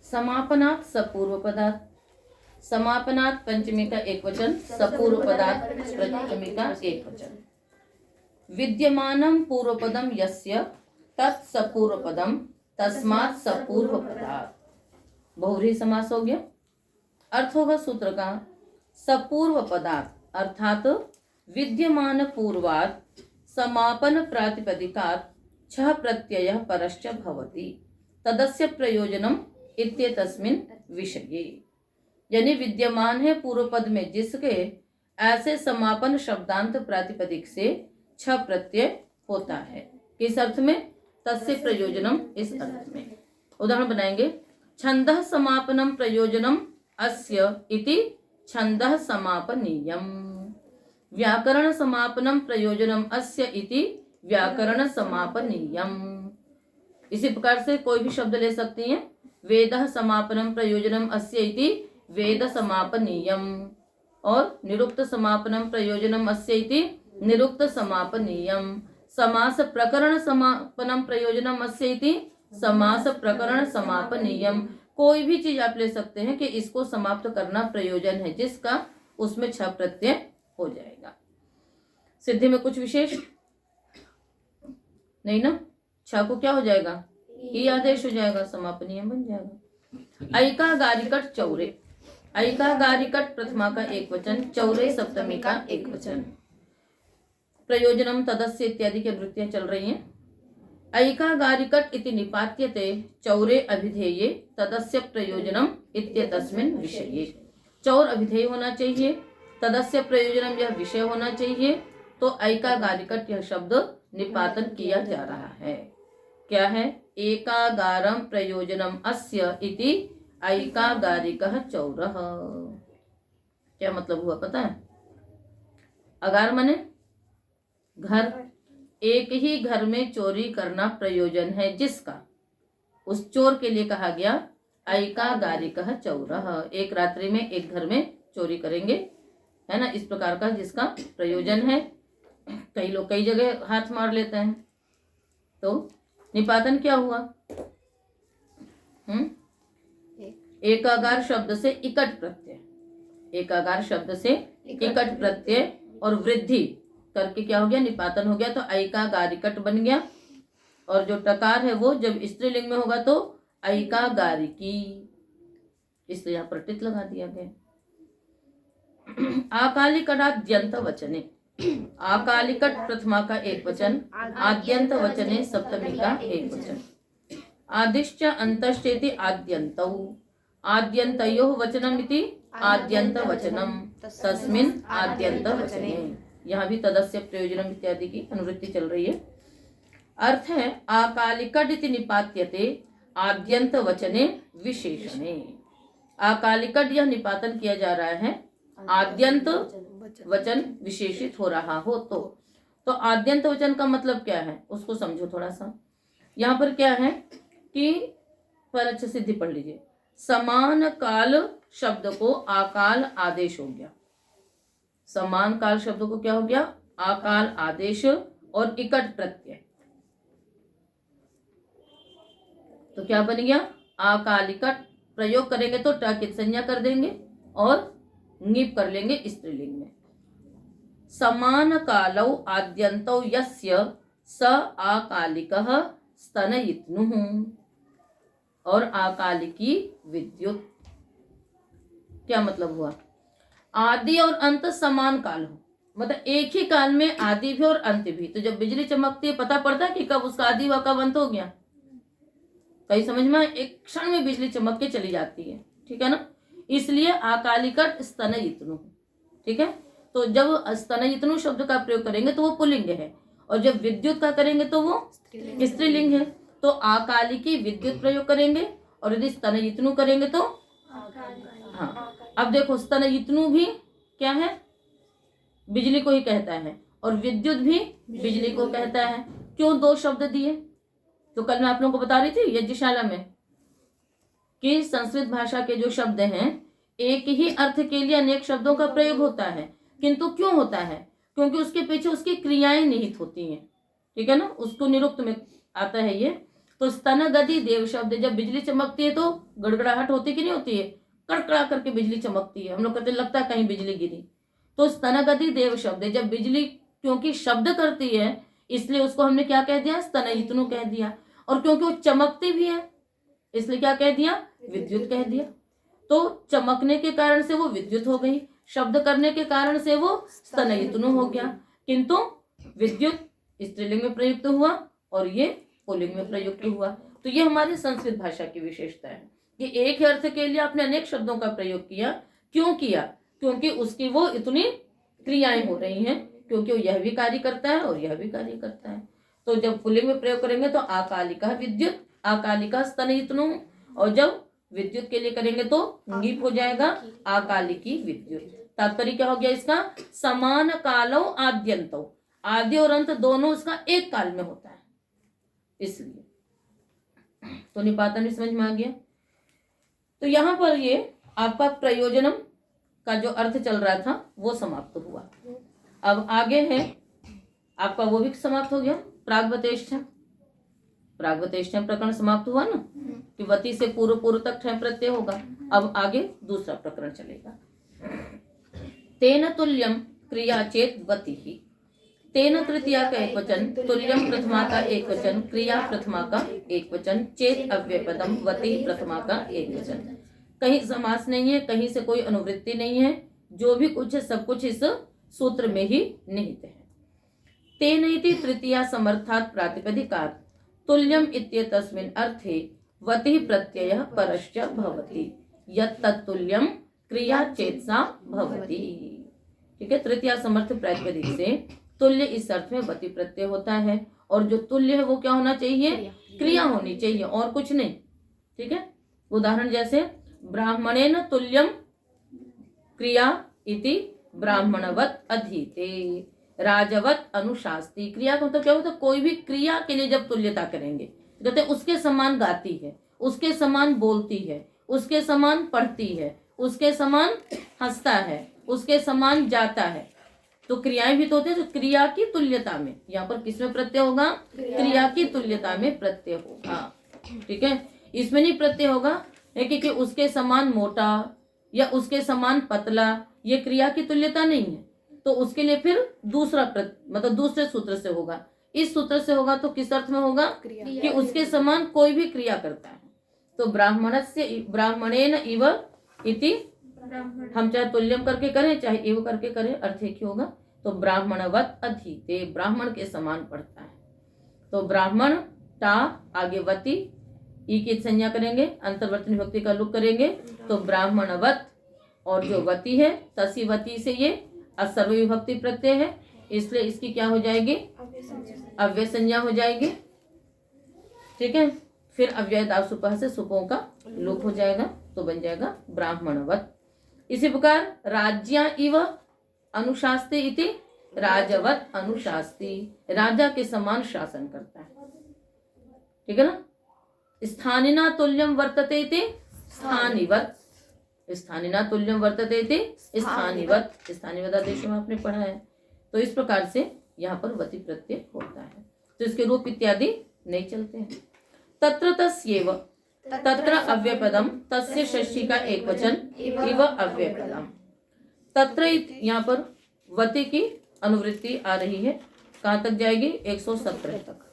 समापनात् सपूर्व पदात्, समापनात् पंचमी का एक वचन, सपूर्व पदात् प्रथमी का एक वचन। विद्यमानं पूर्वपदम यस्य तत् सपूर्व पदम तस्मात् सपूर्व पदात्, बहुव्रीहि समास हो गया। अर्थ होगा सूत्र का, सपूर्व पदात् अर्थात विद्यमान पूर्वात् समापन प्रातिपदिकात् छः प्रत्ययः परश्च भवति तदस्य प्रयोजनम इत्येतस्मिन् विषये। यानी विद्यमान है पूर्व पद में जिसके ऐसे समापन शब्दांत प्रातिपदिक से छह प्रत्यय होता है। किस अर्थ में? तस्य प्रयोजनम, इस अर्थ में। उदाहरण बनाएंगे, छंदः समापनम प्रयोजनम अस्य इति छंदः समापनीयम, व्याकरण समापनम प्रयोजनम अस्य इति व्याकरण समापनीयम। इसी प्रकार से कोई भी शब्द ले सकती हैं, वेदः समापनम प्रयोजनम अस्य इति वेद समापनीयम, और निरुक्त समापनम प्रयोजनम अस्य इति निरुक्त समापनीयम, समास प्रकरण समापनम प्रयोजनम अस्य इति समास प्रकरण समापनीयम। कोई भी चीज आप ले सकते हैं कि इसको समाप्त करना प्रयोजन है जिसका, उसमें छह प्रत्यय हो जाएगा। सिद्धि में कुछ विशेष नहीं ना, छह को क्या हो जाएगा? ई आदेश हो जाएगा, समापनीय बन जाएगा। ऐका गारिकट चौरे, ऐका गारिकट प्रथमा का एक वचन, चौरे सप्तमी का एक वचन। प्रयोजनम तदस्य इत्यादि की वृत्तियां चल रही हैं। ऐका गारिकट इति निपात्यते चौरे अभिधेये तदस्य प्रयोजनम इत्येतस्मिन् विषये। चौर अभिधेय होना चाहिए, तदस्य प्रयोजनम यह विषय होना चाहिए, तो ऐका गारिकट यह शब्द निपातन किया जा रहा है। क्या है? एकागारम प्रयोजनम अस्य इति ऐकागारिकः चौरः। क्या मतलब हुआ पता है? अगार माने घर, एक ही घर में चोरी करना प्रयोजन है जिसका, उस चोर के लिए कहा गया ऐकागारिकः चौरः। एक रात्रि में एक घर में चोरी करेंगे, है ना, इस प्रकार का जिसका प्रयोजन है। कई लोग कई जगह हाथ मार लेते हैं, तो निपातन क्या हुआ? एकागार शब्द से इकट प्रत्यय, एकागार शब्द से इकट प्रत्यय और वृद्धि करके क्या हो गया? निपातन हो गया। तो ऐकागारिकट बन गया, और जो टकार है वो जब स्त्रीलिंग में होगा तो ऐकागारिकी, इसलिए यहाँ पर टित लगा दिया गया। आकालिकटाद्यंत वचने, आकालिकट प्रथमा का एक वचन, आद्यंत वचने सप्तमी का एक वचन। आदिश्च अंतश्चेति आद्यन्तौ, आद्यन्तयोः वचनम इति आद्यंत वचनम तस्मिन् आद्यंत वचने। यहाँ भी तदस्य प्रयोजनम इत्यादि की अनुवृत्ति चल रही है। अर्थ है आकालिकट इति निपात्यते आद्यंत वचने विशेषणे। आकालिकट यह निपातन किया जा रहा है, आद्यंत वचन विशेषित हो रहा हो तो आद्यंत वचन का मतलब क्या है उसको समझो थोड़ा सा। यहाँ पर क्या है कि पर अच्छे सिद्धि पढ़ लीजिए। समान काल शब्द को आकाल आदेश हो गया, समान काल शब्द को क्या हो गया? आकाल आदेश और इकट प्रत्यय, तो क्या बन गया? आकालिकट। प्रयोग करेंगे तो ट की संज्ञा कर देंगे और ङीप कर लेंगे स्त्रीलिंग में। समान कालौ आद्यन्तौ यस्य स आकालिकः स्तनयित्नुः, और आकालिकी विद्युत। क्या मतलब हुआ? आदि और अंत समान काल हो, मतलब एक ही काल में आदि भी और अंत भी। तो जब बिजली चमकती है पता पड़ता है कि कब उसका आदि हुआ कब अंत हो गया? कहीं समझ में? एक क्षण में बिजली चमक के चली जाती है, ठीक है ना। इसलिए आकालिकट स्तनयित्नु, ठीक है। तो जब स्तनयित्नु शब्द का प्रयोग करेंगे तो वो पुल्लिंग है, और जब विद्युत का करेंगे तो वो स्त्रीलिंग है। तो आकालिकी विद्युत प्रयोग करेंगे, और यदि स्तनयित्नु करेंगे तो हाँ। अब देखो स्तनयित्नु भी क्या है? बिजली को ही कहता है, और विद्युत भी बिजली को कहता है। क्यों दो शब्द दिए? तो कल मैं आप लोगों को बता रही थी यज्ञशाला में कि संस्कृत भाषा के जो शब्द हैं एक ही अर्थ के लिए अनेक शब्दों का प्रयोग होता है। किंतु क्यों होता है? क्योंकि उसके पीछे उसकी क्रियाएं निहित होती हैं, ठीक है ना। उसको निरुक्त में आता है ये। तो स्तन गति देव शब्द, जब बिजली चमकती है तो गड़गड़ाहट होती कि नहीं होती है, कड़कड़ा करके बिजली चमकती है, हम लोग कहते लगता है कहीं बिजली गिरी। तो स्तन गति देव शब्द, जब बिजली क्योंकि शब्द करती है इसलिए उसको हमने क्या कह दिया, स्तनयितनु कह दिया। और क्योंकि वो चमकती भी है इसलिए क्या कह दिया, विद्युत कह दिया। तो चमकने के कारण से वो विद्युत हो गई, शब्द करने के कारण से वो स्तनयितनु हो गया। किंतु विद्युत स्त्रीलिंग में प्रयुक्त हुआ और ये पुल्लिंग में प्रयुक्त हुआ। तो ये हमारी संस्कृत भाषा की विशेषता है कि एक ही अर्थ के लिए आपने अनेक शब्दों का प्रयोग किया। क्यों किया, क्योंकि उसकी वो इतनी क्रियाएं हो रही हैं, क्योंकि वो यह भी कार्य करता है और यह भी कार्य करता है। तो जब पुल्लिंग में प्रयोग करेंगे तो आकालिका विद्युत, आकालिका स्तनयितनु, और जब विद्युत के लिए करेंगे तो ङीप हो जाएगा आकालिकी विद्युत। तात्पर्य क्या हो गया इसका, समान कालो आद्यंतो, आदि और अंत दोनों उसका एक काल में होता है इसलिए। तो निपातन समझ में आ गया। तो यहाँ पर ये आपका प्रयोजनम का जो अर्थ चल रहा था वो समाप्त हुआ। अब आगे है आपका वो भी समाप्त हो गया, प्रागवतेष्ठम। प्रागवतेष्ठम प्रकरण समाप्त हुआ ना, कि वती से पूर्व पूर्व तक ठय प्रत्यय होगा। अब आगे दूसरा प्रकरण चलेगा। तेन तुल्यम क्रिया चेत वति ही, तेन तृतीया का एक वचन, तुल्यम प्रथमा का एक वचन, क्रिया प्रथमा का एक वचन, चेत अव्ययपदम वति प्रथमा का एक वचन। कहीं समास नहीं है, कहीं से कोई अनुवृत्ति नहीं है, जो भी कुछ है सब कुछ इस सूत्र में ही निहित है। तेन इति तृतीया समर्थात् प्रातिपदिकात् तुल्यम इत्येतस्मिन् अर्थे वति प्रत्ययः परश्च भवति, यत् तत्तुल्यम क्रिया चेतसा भवति। ठीक है, तृतीया समर्थ प्रातिपदिक से तुल्य इस अर्थ में वति प्रत्यय होता है, और जो तुल्य है वो क्या होना चाहिए, क्रिया होनी चाहिए और कुछ नहीं। ठीक है, उदाहरण जैसे ब्राह्मणेन तुल्यम क्रिया इति ब्राह्मणवत अधीते, राजवत अनुशास्ति। क्रिया का मतलब क्या होता है, कोई भी क्रिया के लिए जब तुल्यता करेंगे, कहते उसके समान गाती है, उसके समान बोलती है, उसके समान पढ़ती है, उसके समान हंसता है, उसके समान जाता है। तो क्रियाएं भी तो होती है, तो क्रिया की तुल्यता में, यहाँ पर किसमें प्रत्यय होगा, क्रिया की तुल्यता में प्रत्यय होगा। ठीक है, इसमें नहीं प्रत्यय होगा कि उसके समान मोटा या उसके समान पतला, ये क्रिया की तुल्यता नहीं है। तो उसके लिए फिर दूसरा मतलब दूसरे सूत्र से होगा। इस सूत्र से होगा तो किस अर्थ में होगा, कि उसके समान कोई भी क्रिया करता है। तो ब्राह्मणस्य ब्राह्मणेन इव इति, हम चाहे तुल्यम करके करें चाहे इव करके करें, अर्थ एक ही होगा। तो ब्राह्मणवत अधीते, ब्राह्मण के समान पढ़ता है। तो ब्राह्मण टा आगे वती, ई की संज्ञा करेंगे, अंतर्वर्ती विभक्ति का लुक करेंगे, तो ब्राह्मणवत, और जो वती है तसी वती से ये असर्व विभक्ति प्रत्यय है, इसलिए इसकी क्या हो जाएगी, अव्यय संज्ञा हो जाएगी। ठीक है, फिर अव्यय दाव सुपह से सुपों का लोप हो जाएगा, तो बन जाएगा ब्राह्मणवत। इसी प्रकार राज्या इव अनुशास्ति इति राजवत अनुशास्ति, राजा के समान शासन करता है। ठीक है ना। स्थानिना तुल्यम वर्तते इति स्थानिवत, स्थानिना तुल्यम वर्तते इति स्थानिवत, स्थानिवत आदेश में आपने पढ़ा है। तो इस प्रकार से यहाँ पर वति प्रत्यय होता है, तो इसके रूप इत्यादि नहीं चलते हैं। तत्र तस्यैव, तत्र अव्ययपदम, तस्य षष्ठी का एक वचन, इव अव्ययपदम। तत्र यहाँ पर वति की अनुवृत्ति आ रही है, कहाँ तक जाएगी, 117 तक।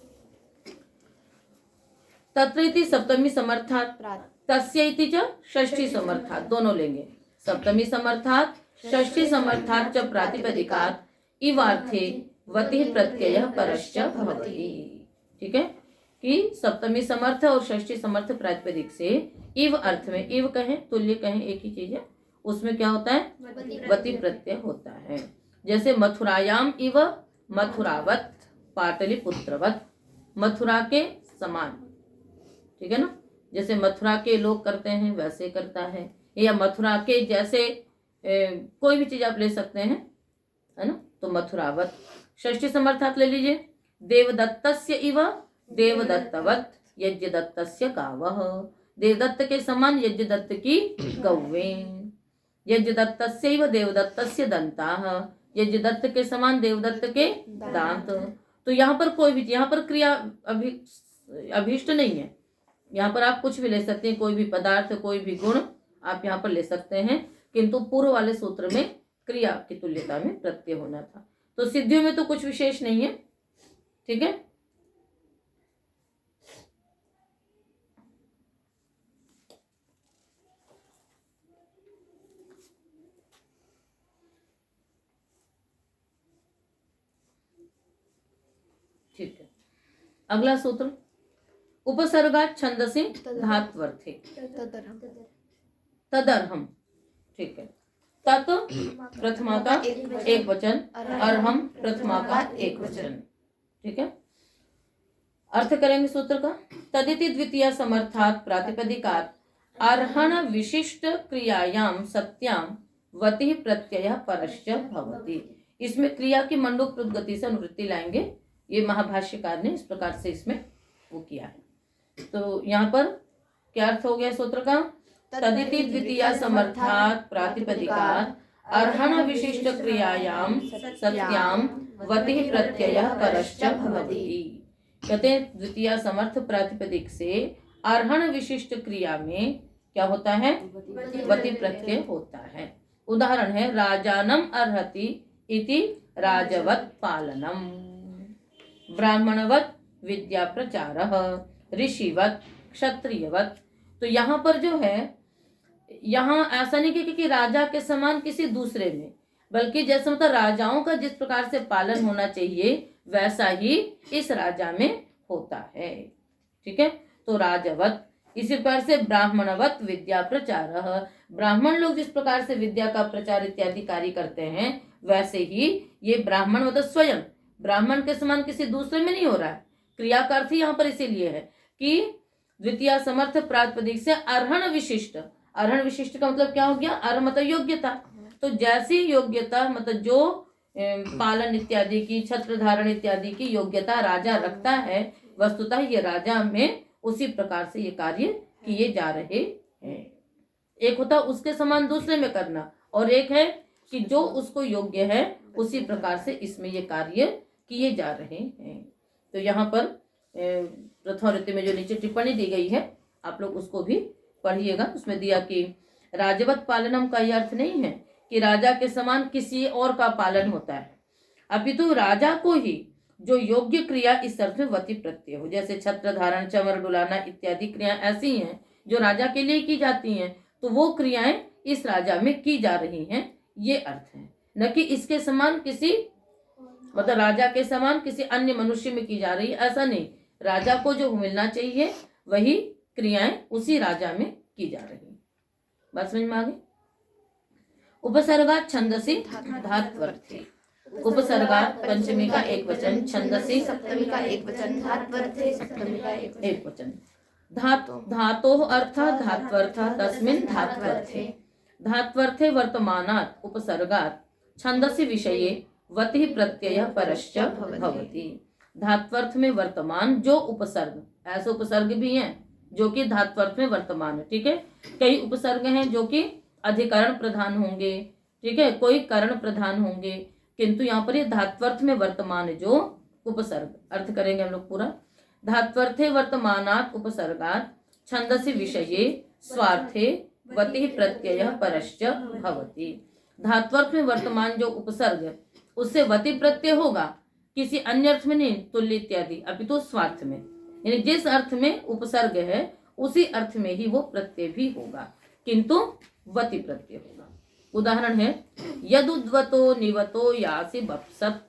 तत्र इति सप्तमी समर्थात्, तस्य इति च षष्ठी समर्थात्, दोनों लेंगे। सप्तमी समर्थात् षष्ठी समर्थात् च प्रातिपदिकात् इवार्थे वति प्रत्ययः परश्च भवति। ठीक है, कि सप्तमी समर्थ और षष्ठी समर्थ प्रातिपदिक से इव अर्थ में, इव कहें तुल्य कहें एक ही चीज है, उसमें क्या होता है, वति प्रत्यय होता है। जैसे मथुरायाम इव मथुरावत, पाटलिपुत्रवत, मथुरा के समान। ठीक है ना, जैसे मथुरा के लोग करते हैं वैसे करता है, या मथुरा के जैसे कोई भी चीज आप ले सकते हैं, है ना, तो मथुरावत। षष्ठी समर्थात् ले लीजिए, देवदत्तस्य इव देवदत्तवत यज्ञदत्तस्य गावः, देवदत्त के समान यज्ञदत्त की गौवें। यज्ञदत्तस्यैव देवदत्तस्य दंताः, यज्ञदत्त के समान देवदत्त के दांत। तो यहाँ पर कोई भी, यहाँ पर क्रिया अभी अभीष्ट नहीं है। यहाँ पर आप कुछ भी ले सकते हैं, कोई भी पदार्थ, कोई भी गुण आप यहाँ पर ले सकते हैं, किंतु पूर्व वाले सूत्र में क्रिया की तुल्यता में प्रत्यय होना था। तो सिद्धियों में तो कुछ विशेष नहीं है, ठीक है। ठीक है, अगला सूत्र उपसर्गात् छंदसि धात्वर्थे तदर्हम। ठीक है, तत् प्रथमा का एक वचन, अर्हम प्रथमा का एक वचन। ठीक है, अर्थ करेंगे सूत्र का। तदिति द्वितीय समर्थात् प्रातिपदिकात् अर्हण विशिष्ट क्रियायाम सत्याम वति प्रत्यय परश्च भवति। इसमें क्रिया की मंडूक गति से अनुवृत्ति लाएंगे। ये महाभाष्यकार ने इस प्रकार से इसमें वो किया है। तो यहाँ पर क्या अर्थ हो गया सूत्र का? तदिति द्वितीय समर्थात् प्रातिपदिकात् अर्हण विशिष्ट क्रियायाम सत्याम वति प्रत्यय परश्च भवति। कहते हैं द्वितीय समर्थ प्रातिपदिक से अर्हण विशिष्ट क्रिया में क्या होता है? वति प्रत्यय होता है। उदाहरण है राजानम अर्हति इति राजवत् पालनम, ब्राह्मणवत् विद्या प्रचारः, ऋषिवत् क्षत्रियवत्। तो यहाँ पर जो है, यहाँ ऐसा नहीं कि राजा के समान किसी दूसरे में, बल्कि जैसे मतलब राजाओं का जिस प्रकार से पालन होना चाहिए वैसा ही इस राजा में होता है। ठीक है, तो राजवत, इसी प्रकार से ब्राह्मणवत विद्या प्रचारः, ब्राह्मण लोग जिस प्रकार से विद्या का प्रचार इत्यादि कार्य करते हैं वैसे ही ये ब्राह्मण मतलब स्वयं ब्राह्मण के समान किसी दूसरे में नहीं हो रहा है। क्रिया का अर्थ यहाँ पर इसीलिए है कि द्वितीय समर्थ प्रातिपदिक से अर्हण विशिष्ट, अर्हण विशिष्ट का मतलब क्या हो गया? अर्ह मतलब योग्यता। तो जैसी योग्यता मतलब जो पालन इत्यादि की, छत्र धारण इत्यादि की योग्यता राजा रखता है, वस्तुतः ये राजा में उसी प्रकार से ये कार्य किए जा रहे हैं। एक होता उसके समान दूसरे में करना, और एक है कि जो उसको योग्य है उसी प्रकार से इसमें ये कार्य किए जा रहे हैं। तो यहाँ पर प्रथम रीति में जो नीचे टिप्पणी दी गई है आप लोग उसको भी पढ़िएगा। उसमें दिया कि राजवत पालनम का यह अर्थ नहीं है कि राजा के समान किसी और का पालन होता है, अपितु राजा को ही जो योग्य क्रिया इस अर्थ में वति प्रत्यय हो, जैसे छत्र धारण, चमर डुलाना इत्यादि क्रियाएं ऐसी हैं जो राजा के लिए की जाती हैं, तो वो क्रियाएं इस राजा में की जा रही हैं, ये अर्थ है। न कि इसके समान किसी मतलब राजा के समान किसी अन्य मनुष्य में की जा रही है, ऐसा नहीं। राजा को जो मिलना चाहिए वही क्रियाएं उसी राजा में की जा रही है। बात समझ में आ गई? उपसर्गात् छंदसि धात्वर्थे, उपसर्गात् पंचमी का एक वचन, छंदसि सप्तमी का एक वचन, धात्वर्थे सप्तमी का एक वचन। धातोः अर्थः धात्वर्थः तस्मिन् धात्वर्थे, धात्वर्थे वर्तमानात् उपसर्गात् छंदसि विषये वति प्रत्यय परश्च भवति। धात्वर्थ में वर्तमान जो उपसर्ग, ऐसे उपसर्ग भी हैं जो कि धात्वर्थ में वर्तमान है। ठीक है, कई उपसर्ग हैं जो कि अधिकरण प्रधान होंगे, ठीक है, कोई करण प्रधान होंगे, किंतु यहाँ पर ये धात्वर्थ में वर्तमान जो उपसर्ग, अर्थ करेंगे हम लोग पूरा। धात्वर्थे वर्तमानात् उपसर्गात् छंदसि विषये स्वार्थे वति प्रत्यय परश्च भवति। धात्वर्थ में वर्तमान जो उपसर्ग उससे वति प्रत्यय होगा, किसी अन्य अर्थ में नहीं, तुल्य इत्यादि, अपितु स्वार्थ में, यानी जिस अर्थ में उपसर्ग है उसी अर्थ में ही वो प्रत्यय भी होगा, किंतु वति प्रत्यय होगा। उदाहरण है यदुद्वतो निवतो यासि बप्सत,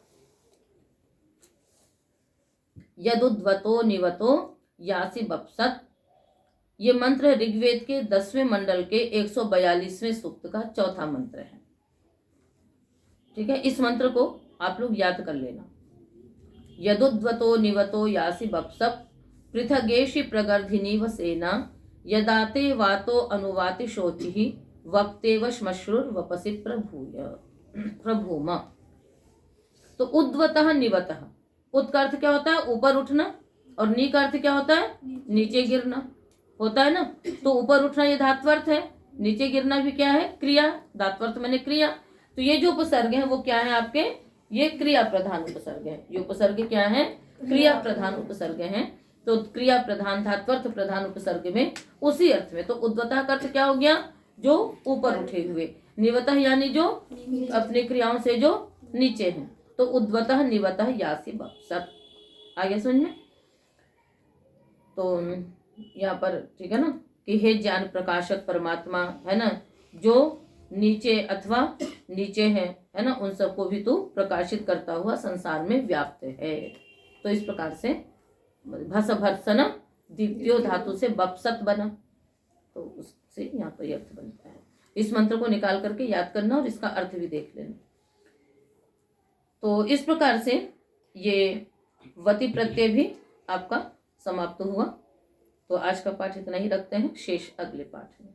यदुद्वतो निवतो यासि बप्सत, ये मंत्र ऋग्वेद के 10वें मंडल के 142वें सूक्त का चौथा मंत्र है। ठीक है, इस मंत्र को आप लोग याद कर लेना। यदुद्वतो निवतो यासि बप्सप पृथगेशि प्रगर्धिनी वसेना यदाते वातो अनुवाति शोचि वक्तेव श्मश्रुर वपसि प्रभूम। तो उद्वतः निवतः, उद का अर्थ क्या होता है? ऊपर उठना, और नी का अर्थ क्या होता है? नीचे गिरना होता है ना। तो ऊपर उठना ये धात्वर्थ है, नीचे गिरना भी क्या है? क्रिया। धात्वर्थ मैंने क्रिया। तो ये जो उपसर्ग है वो क्या है आपके? ये क्रिया प्रधान उपसर्ग है। ये उपसर्ग क्या है? क्रिया प्रधान उपसर्ग है। तो क्रिया प्रधान धात्वर्थ प्रधान उपसर्ग में उसी अर्थ में। तो उद्वतः का अर्थ क्या हो गया, जो ऊपर उठे हुए, निवतः यानी जो अपनी क्रियाओं से जो नीचे हैं। तो उद्वतः निवतः यासी बप्सत, आगे समझ में। तो यहाँ पर ठीक है ना कि हे ज्ञान प्रकाशक परमात्मा, है ना, जो नीचे अथवा नीचे है ना, उन सबको भी तू प्रकाशित करता हुआ संसार में व्याप्त है। तो इस प्रकार से भस भर्सन द्वितीय धातु से बपसत बना, तो उससे यहाँ पर अर्थ बनता है। इस मंत्र को निकाल करके याद करना और इसका अर्थ भी देख लेना। तो इस प्रकार से ये वति प्रत्यय भी आपका समाप्त हुआ। तो आज का पाठ इतना ही रखते हैं, शेष अगले पाठ में।